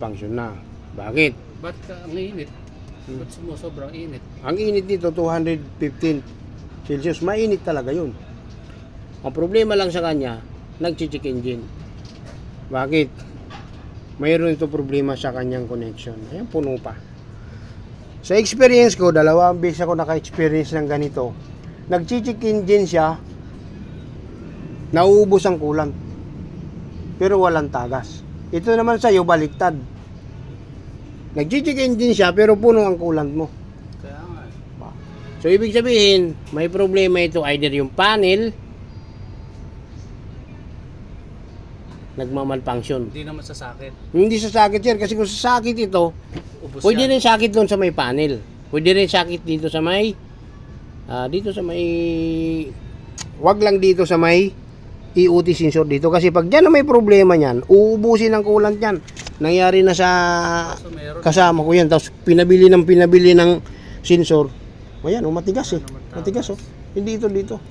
function na. Bakit? Ba't ang init? Ba't sumusobrang init? Ang init dito 215 Celsius. Mainit talaga yun. Ang problema lang sa kanya, nag-check engine. Bakit? Mayroon ito problema sa kanyang connection. Ayan, puno pa. Sa experience ko, dalawang beses ako naka-experience ng ganito. Nag-check engine siya, nauubos ang coolant. Pero walang tagas. Ito naman sa'yo, baliktad. Nag-check engine siya, pero puno ang coolant mo. Kaya nga. So, ibig sabihin, may problema ito. Either yung panel, nagmamalfunction. Hindi naman sasakit. Hindi sasakit sir, kasi kung sasakit ito, Ubus pwede yan. rin sakit doon sa may panel. Pwede rin sakit dito sa may, wag lang dito sa may EOT sensor dito. Kasi pag dyan na may problema niyan, uubusin ang coolant yan. Nangyari na sa So, meron. kasama ko yan. Tapos pinabili ng sensor. Ayan, matigas eh. Matigas oh. Hindi ito dito.